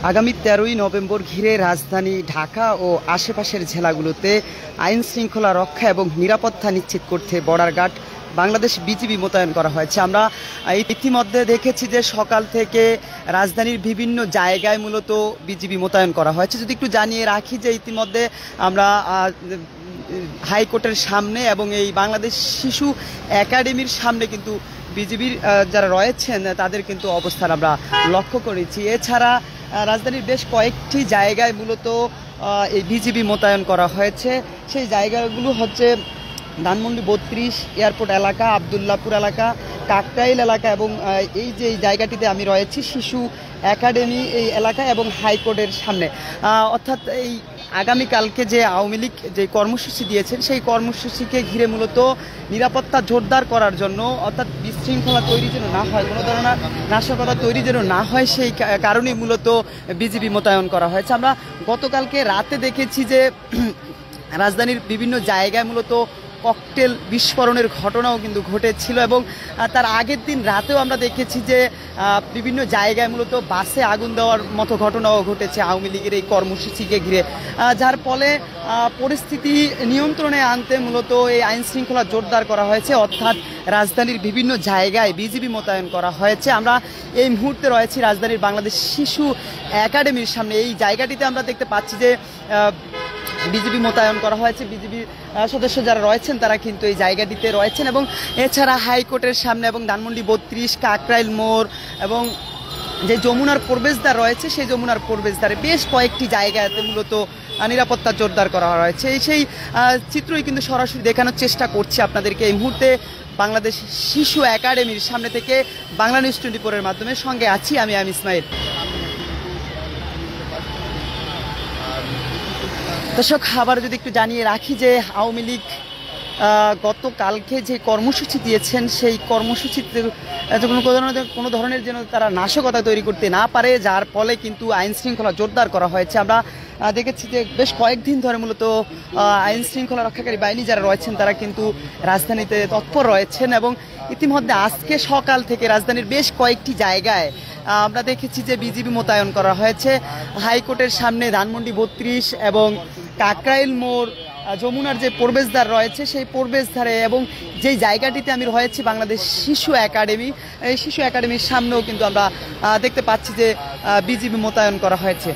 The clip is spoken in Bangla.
আগামী 13ই নভেম্বর ঘিরে রাজধানী ঢাকা ও আশেপাশের জেলাগুলোতে আইন শৃঙ্খলা রক্ষা এবং নিরাপত্তা নিশ্চিত করতে বর্ডার গার্ড বাংলাদেশ বিজিবি মোতায়েন করা হয়েছে। আমরা ইতিমধ্যে দেখেছি যে সকাল থেকে রাজধানীর বিভিন্ন জায়গায় মূলত বিজিবি মোতায়েন করা হয়েছে। যদি একটু জানিয়ে রাখি যে ইতিমধ্যে আমরা হাইকোর্টের সামনে এবং এই বাংলাদেশ শিশু একাডেমির সামনে কিন্তু বিজিবির যারা রয়েছেন তাদের কিন্তু অবস্থান আমরা লক্ষ্য করেছি। এছাড়া রাজধানীর বেশ কয়েকটি জায়গায় মূলত এই বিজিবি মোতায়েন করা হয়েছে। সেই জায়গাগুলো হচ্ছে ধানমন্ডি 32 এয়ারপোর্ট এলাকা, আবদুল্লাপুর এলাকা, কাকরাইল এলাকা এবং এই যে জায়গাটিতে আমি রয়েছি শিশু একাডেমি এই এলাকা এবং হাইকোর্টের সামনে। অর্থাৎ এই আগামীকালকে যে আওয়ামী লীগ যে কর্মসূচি দিয়েছেন সেই কর্মসূচিকে ঘিরে মূলত নিরাপত্তা জোরদার করার জন্য, অর্থাৎ বিশৃঙ্খলা তৈরি যেন না হয়, কোনো ধরনের নাশকতা তৈরি যেন না হয়, সেই কারণেই মূলত বিজিবি মোতায়েন করা হয়েছে। আমরা গতকালকে রাতে দেখেছি যে রাজধানীর বিভিন্ন জায়গায় মূলত ককটেল বিস্ফোরণের ঘটনাও কিন্তু ঘটেছিল এবং তার আগের দিন রাতেও আমরা দেখেছি যে বিভিন্ন জায়গায় মূলত বাসে আগুন দেওয়ার মতো ঘটনাও ঘটেছে আওয়ামী লীগের এই কর্মসূচিকে ঘিরে, যার ফলে পরিস্থিতি নিয়ন্ত্রণে আনতে মূলত এই আইন শৃঙ্খলা জোরদার করা হয়েছে। অর্থাৎ রাজধানীর বিভিন্ন জায়গায় বিজিবি মোতায়েন করা হয়েছে। আমরা এই মুহূর্তে রয়েছি রাজধানীর বাংলাদেশ শিশু একাডেমির সামনে। এই জায়গাটিতে আমরা দেখতে পাচ্ছি যে বিজিবি মোতায়েন করা হয়েছে। বিজিবি সদস্য যারা রয়েছেন তারা কিন্তু এই জায়গাটিতে রয়েছেন এবং এছাড়া হাইকোর্টের সামনে এবং ধানমন্ডি 32, কাকরাইল মোড় এবং যে যমুনার প্রবেশদ্বার রয়েছে সেই যমুনার প্রবেশদ্বারে বেশ কয়েকটি জায়গাতে মূলত নিরাপত্তা জোরদার করা হয়েছে। সেই চিত্রই কিন্তু সরাসরি দেখানোর চেষ্টা করছি আপনাদেরকে এই মুহূর্তে বাংলাদেশ শিশু একাডেমির সামনে থেকে। বাংলা নিউজ 24-এর মাধ্যমে সঙ্গে আছি আমি ইসমাইল। দর্শক, আবার যদি একটু জানিয়ে রাখি যে আওয়ামী লীগ গতকালকে যে কর্মসূচি দিয়েছেন সেই কর্মসূচিতে কোনো ধরনের যেন তারা নাশকতা তৈরি করতে না পারে, যার ফলে কিন্তু আইন শৃঙ্খলা জোরদার করা হয়েছে। আমরা দেখেছি যে বেশ কয়েকদিন ধরে মূলত আইন শৃঙ্খলা রক্ষাকারী বাহিনী যারা রয়েছেন তারা কিন্তু রাজধানীতে তৎপর রয়েছেন এবং ইতিমধ্যে আজকে সকাল থেকে রাজধানীর বেশ কয়েকটি জায়গায় আমরা দেখেছি যে বিজিবি মোতায়েন করা হয়েছে। হাইকোর্টের সামনে ধানমন্ডি 32 এবং কাকরাইল মোড়, যমুনার যে প্রবেশদ্বার রয়েছে সেই প্রবেশদ্বারে এবং যেই জায়গাটিতে আমি রয়েছি বাংলাদেশ শিশু একাডেমি, এই শিশু একাডেমির সামনেও কিন্তু আমরা দেখতে পাচ্ছি যে বিজিবি মোতায়েন করা হয়েছে।